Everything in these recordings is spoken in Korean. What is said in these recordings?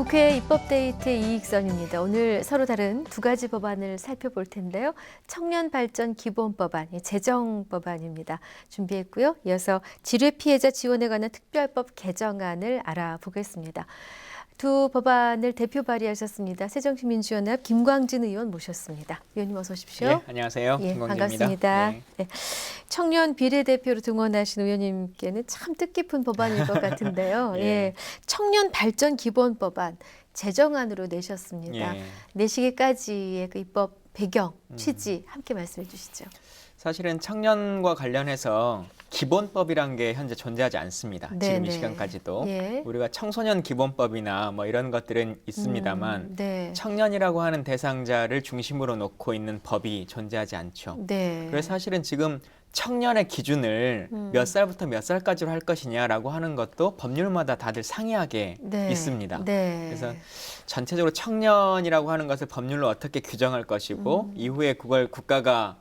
국회 입법데이트의 이익선입니다. 오늘 서로 다른 두 가지 법안을 살펴볼 텐데요. 청년발전기본법안, 재정법안입니다. 준비했고요. 이어서 지뢰피해자 지원에 관한 특별법 개정안을 알아보겠습니다. 두 법안을 대표 발의하셨습니다. 새정치민주연합 김광진 의원 모셨습니다. 의원님 어서 오십시오. 네, 안녕하세요. 예, 김광진입니다. 반갑습니다. 네. 네. 청년 비례대표로 등원하신 의원님께는 참 뜻깊은 법안일 것 같은데요. 예. 예, 청년발전기본법안 재정안으로 내셨습니다. 예. 내시기까지의 그 입법 배경, 취지 함께 말씀해 주시죠. 사실은 청년과 관련해서 기본법이란 게 현재 존재하지 않습니다. 지금 네네. 이 시간까지도. 예. 우리가 청소년 기본법이나 뭐 이런 것들은 있습니다만 네. 청년이라고 하는 대상자를 중심으로 놓고 있는 법이 존재하지 않죠. 네. 그래서 사실은 지금 청년의 기준을 몇 살부터 몇 살까지로 할 것이냐라고 하는 것도 법률마다 다들 상이하게 네. 있습니다. 네. 그래서 전체적으로 청년이라고 하는 것을 법률로 어떻게 규정할 것이고 이후에 그걸 국가가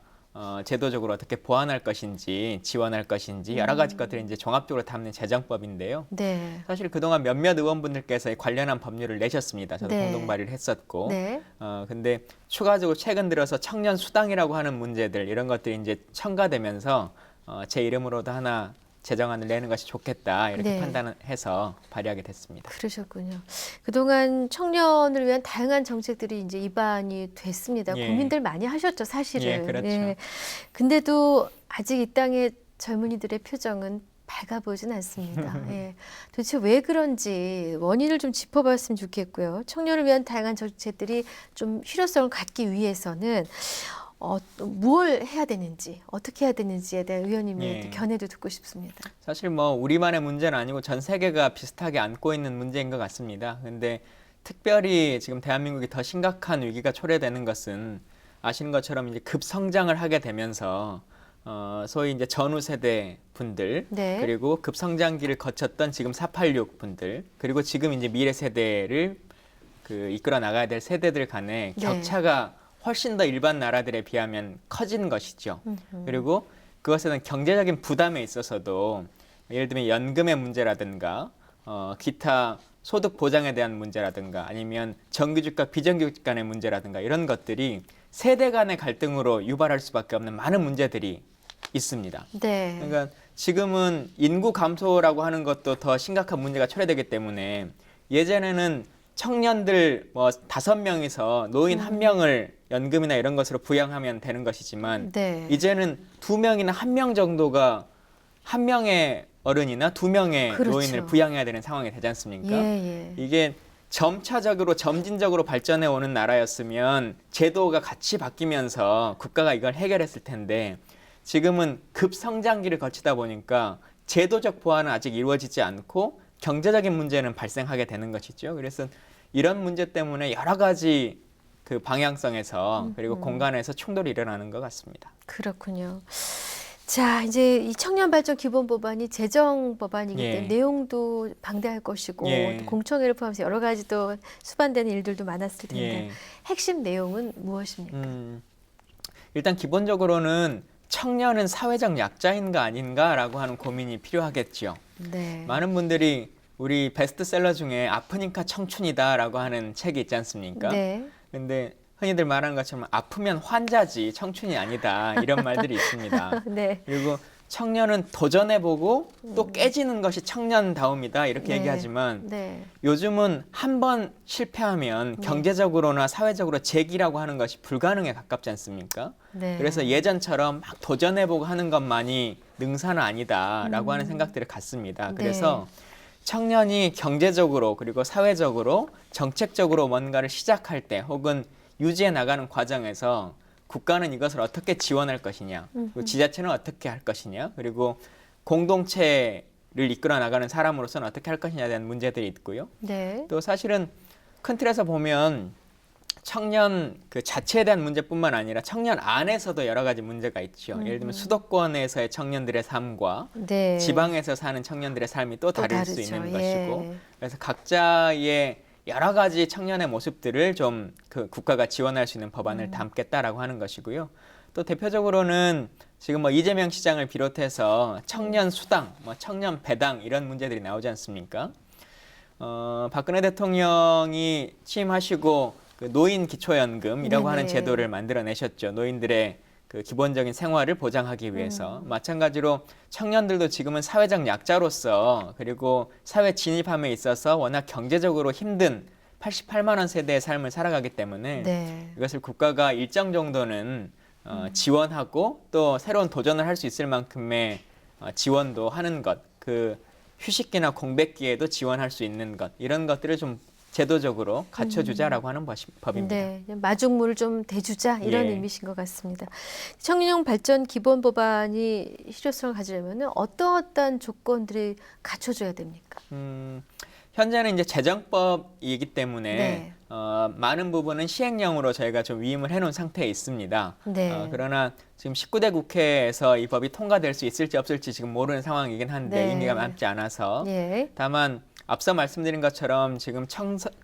제도적으로 어떻게 보완할 것인지 지원할 것인지 여러 가지 것들을 이제 종합적으로 담는 재정법인데요. 네. 사실 그동안 몇몇 의원분들께서 관련한 법률을 내셨습니다. 저도 네. 공동 발의를 했었고. 네. 근데 추가적으로 최근 들어서 청년 수당이라고 하는 문제들 이런 것들이 이제 첨가되면서 제 이름으로도 하나 재정안을 내는 것이 좋겠다 이렇게 네. 판단을 해서 발의하게 됐습니다. 그러셨군요. 그동안 청년을 위한 다양한 정책들이 이제 입안이 됐습니다. 예. 고민들 많이 하셨죠, 사실은. 예, 그렇죠. 근데도 아직 이 땅의 젊은이들의 표정은 밝아 보이진 않습니다. 예. 도대체 왜 그런지 원인을 좀 짚어봤으면 좋겠고요. 청년을 위한 다양한 정책들이 좀 실효성을 갖기 위해서는 뭘 해야 되는지, 어떻게 해야 되는지에 대한 의원님의 예. 견해도 듣고 싶습니다. 사실 뭐 우리만의 문제는 아니고 전 세계가 비슷하게 안고 있는 문제인 것 같습니다. 근데 특별히 지금 대한민국이 더 심각한 위기가 초래되는 것은 아시는 것처럼 이제 급성장을 하게 되면서 소위 이제 전후 세대 분들 네. 그리고 급성장기를 거쳤던 지금 486 분들 그리고 지금 이제 미래 세대를 이끌어 나가야 될 세대들 간의 네. 격차가 훨씬 더 일반 나라들에 비하면 커진 것이죠. 그리고 그것에는 경제적인 부담에 있어서도 예를 들면 연금의 문제라든가 기타 소득 보장에 대한 문제라든가 아니면 정규직과 비정규직 간의 문제라든가 이런 것들이 세대 간의 갈등으로 유발할 수밖에 없는 많은 문제들이 있습니다. 네. 그러니까 지금은 인구 감소라고 하는 것도 더 심각한 문제가 초래되기 때문에 예전에는 청년들 뭐 5명이서 노인 1명을 연금이나 이런 것으로 부양하면 되는 것이지만 네. 이제는 2명이나 1명 정도가 1명의 어른이나 2명의 그렇죠. 노인을 부양해야 되는 상황이 되지 않습니까? 예. 이게 점차적으로 점진적으로 발전해 오는 나라였으면 제도가 같이 바뀌면서 국가가 이걸 해결했을 텐데 지금은 급성장기를 거치다 보니까 제도적 보완은 아직 이루어지지 않고 경제적인 문제는 발생하게 되는 것이죠. 그래서 이런 문제 때문에 여러 가지 그 방향성에서 그리고 공간에서 충돌이 일어나는 것 같습니다. 그렇군요. 자, 이제 이 청년발전기본법안이 재정법안이기 예. 때문에 내용도 방대할 것이고 예. 또 공청회를 포함해서 여러 가지 또 수반되는 일들도 많았을 텐데 예. 핵심 내용은 무엇입니까? 일단 기본적으로는 청년은 사회적 약자인가 아닌가라고 하는 고민이 필요하겠죠. 네. 많은 분들이 우리 베스트셀러 중에 아프니까 청춘이다라고 하는 책이 있지 않습니까? 네. 근데 흔히들 말하는 것처럼 아프면 환자지 청춘이 아니다 이런 말들이 있습니다. 네. 그리고 청년은 도전해보고 또 깨지는 것이 청년다움이다 이렇게 네. 얘기하지만 네. 요즘은 한 번 실패하면 경제적으로나 사회적으로 재기라고 하는 것이 불가능에 가깝지 않습니까? 네. 그래서 예전처럼 막 도전해보고 하는 것만이 능사는 아니다라고 하는 생각들을 갖습니다. 네. 그래서 청년이 경제적으로 그리고 사회적으로 정책적으로 뭔가를 시작할 때 혹은 유지해 나가는 과정에서 국가는 이것을 어떻게 지원할 것이냐, 그리고 지자체는 어떻게 할 것이냐, 그리고 공동체를 이끌어 나가는 사람으로서는 어떻게 할 것이냐에 대한 문제들이 있고요. 네. 또 사실은 큰 틀에서 보면 청년 그 자체에 대한 문제뿐만 아니라 청년 안에서도 여러 가지 문제가 있죠. 예를 들면 수도권에서의 청년들의 삶과 네. 지방에서 사는 청년들의 삶이 또 다를 수 다르죠. 있는 예. 것이고 그래서 각자의 여러 가지 청년의 모습들을 좀 그 국가가 지원할 수 있는 법안을 담겠다라고 하는 것이고요. 또 대표적으로는 지금 뭐 이재명 시장을 비롯해서 청년 수당, 뭐 청년 배당 이런 문제들이 나오지 않습니까? 박근혜 대통령이 취임하시고 그 노인 기초연금이라고 하는 네네. 제도를 만들어내셨죠. 노인들의 그 기본적인 생활을 보장하기 위해서. 마찬가지로 청년들도 지금은 사회적 약자로서 그리고 사회 진입함에 있어서 워낙 경제적으로 힘든 88만 원 세대의 삶을 살아가기 때문에 네. 이것을 국가가 일정 정도는 지원하고 또 새로운 도전을 할 수 있을 만큼의 지원도 하는 것, 그 휴식기나 공백기에도 지원할 수 있는 것, 이런 것들을 좀 제도적으로 갖춰주자라고 하는 법입니다. 네, 마중물을 좀 대주자 이런 예. 의미신 것 같습니다. 청년 발전 기본 법안이 실효성을 가지려면 어떤 조건들이 갖춰줘야 됩니까? 현재는 이제 재정법이기 때문에 네. 많은 부분은 시행령으로 저희가 좀 위임을 해놓은 상태에 있습니다. 네. 그러나 지금 19대 국회에서 이 법이 통과될 수 있을지 없을지 지금 모르는 상황이긴 한데 네. 임기가 남지 않아서 예. 다만 앞서 말씀드린 것처럼 지금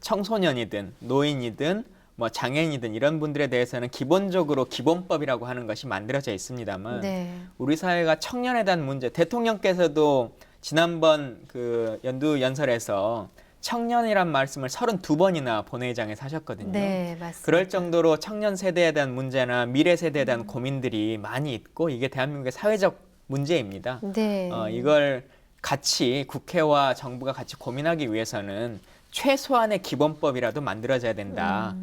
청소년이든 노인이든 뭐 장애인이든 이런 분들에 대해서는 기본적으로 기본법이라고 하는 것이 만들어져 있습니다만 네. 우리 사회가 청년에 대한 문제, 대통령께서도 지난번 그 연두 연설에서 청년이란 말씀을 32번이나 본회의장에서 하셨거든요. 네, 맞습니다. 그럴 정도로 청년 세대에 대한 문제나 미래 세대에 대한 고민들이 많이 있고 이게 대한민국의 사회적 문제입니다. 네. 이걸 같이 국회와 정부가 같이 고민하기 위해서는 최소한의 기본법이라도 만들어져야 된다.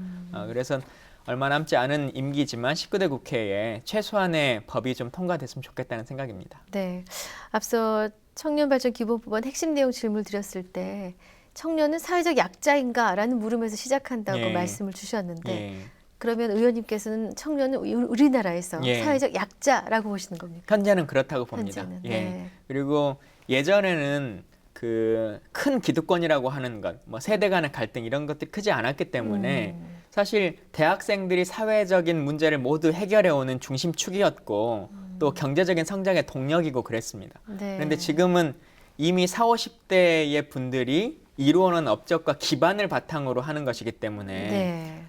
그래서 얼마 남지 않은 임기지만 19대 국회에 최소한의 법이 좀 통과됐으면 좋겠다는 생각입니다. 네. 앞서 청년 발전 기본법안 핵심 내용 질문 드렸을 때 청년은 사회적 약자인가라는 물음에서 시작한다고 예. 말씀을 주셨는데 예. 그러면 의원님께서는 청년은 우리나라에서 예. 사회적 약자라고 보시는 겁니까? 현재는 그렇다고 봅니다. 현재는, 예. 네. 그리고 예전에는 그 큰 기득권이라고 하는 것, 뭐 세대 간의 갈등 이런 것들이 크지 않았기 때문에 사실 대학생들이 사회적인 문제를 모두 해결해 오는 중심축이었고 또 경제적인 성장의 동력이고 그랬습니다. 네. 그런데 지금은 이미 40, 50대의 분들이 이루어놓은 업적과 기반을 바탕으로 하는 것이기 때문에 네.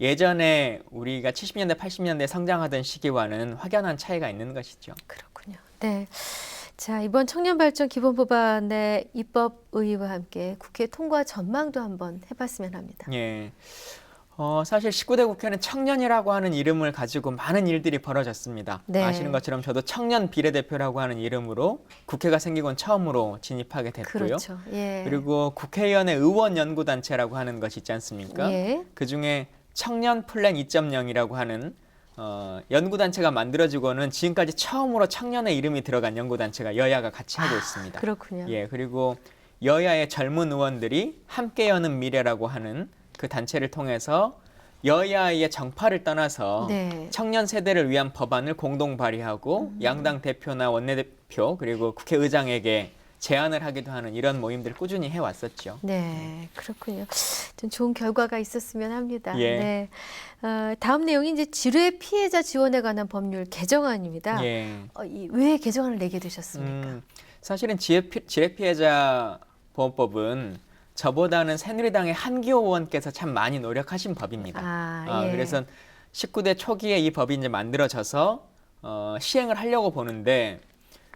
예전에 우리가 70년대, 80년대 성장하던 시기와는 확연한 차이가 있는 것이죠. 그렇군요. 네. 자, 이번 청년 발전 기본 법안의 입법 의의와 함께 국회 통과 전망도 한번 해봤으면 합니다. 예. 사실 19대 국회는 청년이라고 하는 이름을 가지고 많은 일들이 벌어졌습니다. 네. 아시는 것처럼 저도 청년 비례대표라고 하는 이름으로 국회가 생기곤 처음으로 진입하게 됐고요. 그렇죠. 예. 그리고 국회의원의 의원연구단체라고 하는 것이 있지 않습니까? 예. 그중에 청년 플랜 2.0이라고 하는 연구단체가 만들어지고는 지금까지 처음으로 청년의 이름이 들어간 연구단체가 여야가 같이 하고 있습니다. 그렇군요. 예, 그리고 여야의 젊은 의원들이 함께 여는 미래라고 하는 그 단체를 통해서 여야의 정파를 떠나서 네. 청년 세대를 위한 법안을 공동 발의하고 양당 대표나 원내대표 그리고 국회의장에게 제안을 하기도 하는 이런 모임들을 꾸준히 해왔었죠. 네, 그렇군요. 좀 좋은 결과가 있었으면 합니다. 예. 네. 다음 내용이 이제 지뢰 피해자 지원에 관한 법률 개정안입니다. 예. 왜 개정안을 내게 되셨습니까? 사실은 지뢰 피해자 보호법은 저보다는 새누리당의 한기호 의원께서 참 많이 노력하신 법입니다. 예. 그래서 19대 초기에 이 법이 이제 만들어져서 시행을 하려고 보는데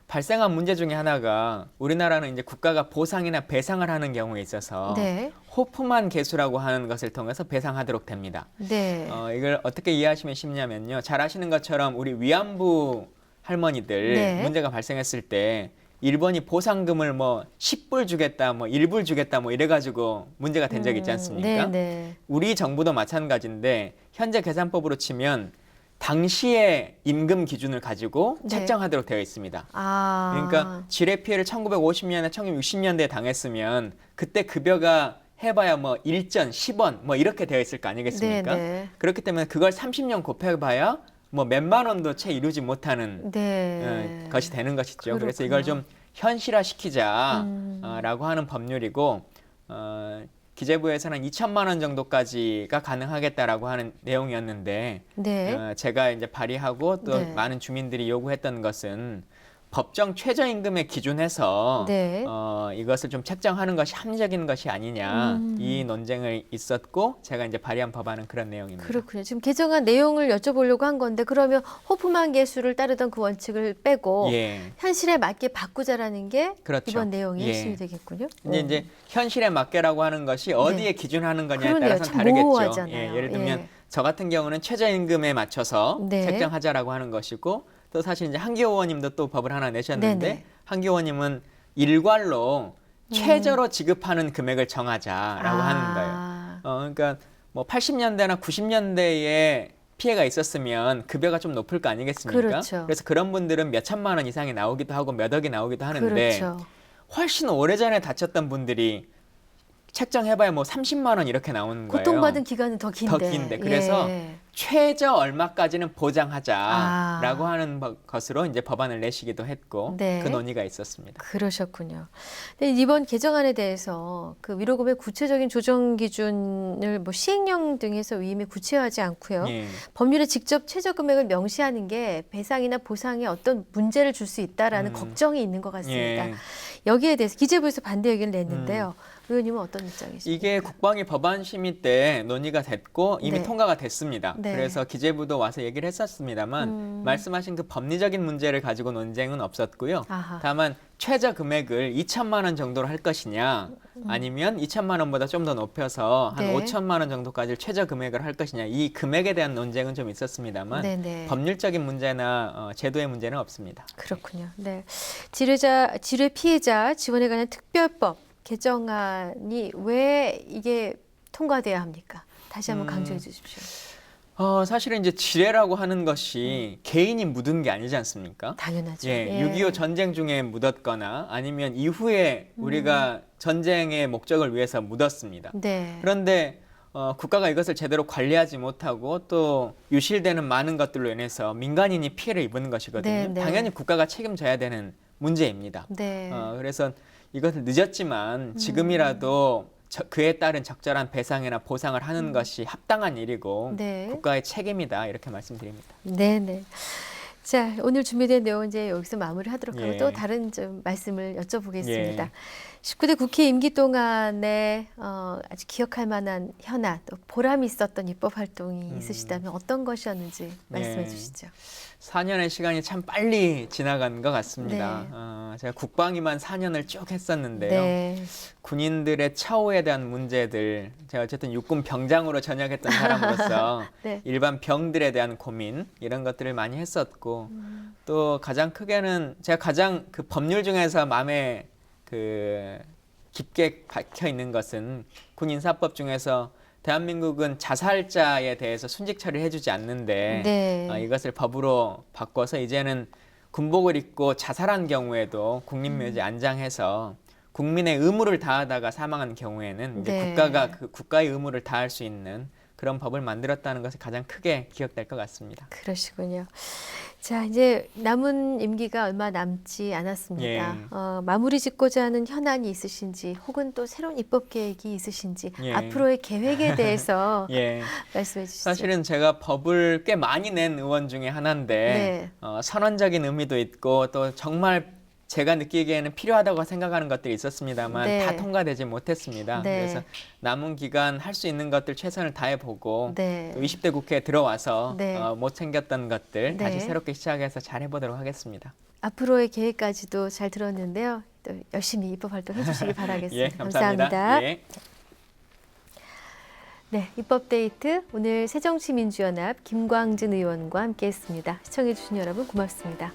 발생한 문제 중에 하나가 우리나라는 이제 국가가 보상이나 배상을 하는 경우에 있어서 네. 호프만 계수라고 하는 것을 통해서 배상하도록 됩니다. 네. 이걸 어떻게 이해하시면 쉽냐면요. 잘 아시는 것처럼 우리 위안부 할머니들 네. 문제가 발생했을 때 일본이 보상금을 뭐 10불 주겠다, 뭐 1불 주겠다, 뭐 이래가지고 문제가 된 적이 있지 않습니까? 네. 우리 정부도 마찬가지인데 현재 계산법으로 치면 당시의 임금 기준을 가지고 네. 책정하도록 되어 있습니다. 그러니까 지뢰 피해를 1950년에 1960년대에 당했으면 그때 급여가 해봐야 뭐 1전, 10원 뭐 이렇게 되어 있을 거 아니겠습니까? 네. 그렇기 때문에 그걸 30년 곱해봐야 뭐 몇만 원도 채 이루지 못하는 네. 것이 되는 것이죠. 그렇군요. 그래서 이걸 좀 현실화시키자라고 하는 법률이고 기재부에서는 2천만 원 정도까지가 가능하겠다라고 하는 내용이었는데 네. 제가 이제 발의하고 또 네. 많은 주민들이 요구했던 것은 법정 최저임금에 기준해서 네. 이것을 좀 책정하는 것이 합리적인 것이 아니냐 이 논쟁이 있었고 제가 이제 발의한 법안은 그런 내용입니다. 그렇군요. 지금 개정안 내용을 여쭤보려고 한 건데 그러면 호프만 계수를 따르던 그 원칙을 빼고 예, 현실에 맞게 바꾸자라는 게 그렇죠. 이번 내용의 예. 핵심이 되겠군요. 이제 현실에 맞게라고 하는 것이 어디에 기준하는 거냐에 그러네요. 따라서 참 다르겠죠. 모호하잖아요. 예, 예를 들면 예. 저 같은 경우는 최저임금에 맞춰서 네. 책정하자라고 하는 것이고 또 사실 이제 한기호 의원님도 또 법을 하나 내셨는데 네네. 한기호 의원님은 일괄로 최저로 지급하는 금액을 정하자라고 하는 거예요. 그러니까 뭐 80년대나 90년대에 피해가 있었으면 급여가 좀 높을 거 아니겠습니까? 그렇죠. 그래서 그런 분들은 몇 천만 원 이상이 나오기도 하고 몇 억이 나오기도 하는데 그렇죠. 훨씬 오래전에 다쳤던 분들이 책정해봐야 뭐 30만 원 이렇게 나오는 거예요. 고통받은 기간은 더 긴데. 더 긴데. 그래서 예. 최저 얼마까지는 보장하자라고 아. 하는 것으로 이제 법안을 내시기도 했고 네. 그 논의가 있었습니다. 그러셨군요. 근데 이번 개정안에 대해서 그 위로금의 구체적인 조정 기준을 뭐 시행령 등에서 위임에 구체화하지 않고요. 예. 법률에 직접 최저 금액을 명시하는 게 배상이나 보상에 어떤 문제를 줄 수 있다라는 걱정이 있는 것 같습니다. 예. 여기에 대해서 기재부에서 반대 의견을 냈는데요. 의원님은 어떤 입장이십니까? 이게 국방위 법안 심의 때 논의가 됐고 이미 네. 통과가 됐습니다. 네. 그래서 기재부도 와서 얘기를 했었습니다만 말씀하신 그 법리적인 문제를 가지고 논쟁은 없었고요. 아하. 다만 최저 금액을 2천만 원 정도로 할 것이냐 아니면 2천만 원보다 좀 더 높여서 한 네. 5천만 원 정도까지 최저 금액을 할 것이냐 이 금액에 대한 논쟁은 좀 있었습니다만 네네. 법률적인 문제나 제도의 문제는 없습니다. 그렇군요. 네. 지뢰 피해자 지원에 관한 특별법 개정안이 왜 이게 통과돼야 합니까? 다시 한번 강조해 주십시오. 사실은 이제 지뢰라고 하는 것이 개인이 묻은 게 아니지 않습니까? 당연하죠. 예, 6.25 전쟁 중에 묻었거나 아니면 이후에 우리가 전쟁의 목적을 위해서 묻었습니다. 네. 그런데 국가가 이것을 제대로 관리하지 못하고 또 유실되는 많은 것들로 인해서 민간인이 피해를 입은 것이거든요. 네, 네. 당연히 국가가 책임져야 되는 문제입니다. 네. 그래서 이것을 늦었지만 지금이라도 그에 따른 적절한 배상이나 보상을 하는 것이 합당한 일이고 네. 국가의 책임이다 이렇게 말씀드립니다. 네, 네. 자, 오늘 준비된 내용 이제 여기서 마무리하도록 하고 예. 또 다른 좀 말씀을 여쭤보겠습니다. 예. 19대 국회 임기 동안에 아주 기억할 만한 현안, 또 보람이 있었던 입법 활동이 있으시다면 어떤 것이었는지 말씀해 네. 주시죠. 4년의 시간이 참 빨리 지나간 것 같습니다. 네. 제가 국방위만 4년을 쭉 했었는데요. 네. 군인들의 처우에 대한 문제들, 제가 어쨌든 육군 병장으로 전역했던 사람으로서 네. 일반 병들에 대한 고민 이런 것들을 많이 했었고 또 가장 크게는 제가 가장 그 법률 중에서 마음에 그 깊게 박혀 있는 것은 군 인사법 중에서 대한민국은 자살자에 대해서 순직 처리를 해주지 않는데 네. 이것을 법으로 바꿔서 이제는 군복을 입고 자살한 경우에도 국립묘지 안장해서 국민의 의무를 다하다가 사망한 경우에는 이제 네. 국가가 그 국가의 의무를 다할 수 있는 그런 법을 만들었다는 것이 가장 크게 기억될 것 같습니다. 그러시군요. 자, 이제 남은 임기가 얼마 남지 않았습니다. 예. 마무리 짓고자 하는 현안이 있으신지 혹은 또 새로운 입법 계획이 있으신지 예. 앞으로의 계획에 대해서 예. 말씀해 주시죠. 사실은 제가 법을 꽤 많이 낸 의원 중에 하나인데 네. 선언적인 의미도 있고 또 정말 제가 느끼기에는 필요하다고 생각하는 것들이 있었습니다만 네. 다 통과되지 못했습니다. 네. 그래서 남은 기간 할 수 있는 것들 최선을 다해보고 네. 또 20대 국회에 들어와서 네. 못 챙겼던 것들 네. 다시 새롭게 시작해서 잘 해보도록 하겠습니다. 앞으로의 계획까지도 잘 들었는데요. 또 열심히 입법 활동해 주시기 바라겠습니다. 예, 감사합니다. 예. 네, 입법데이트 오늘 새정치민주연합 김광진 의원과 함께했습니다. 시청해 주신 여러분 고맙습니다.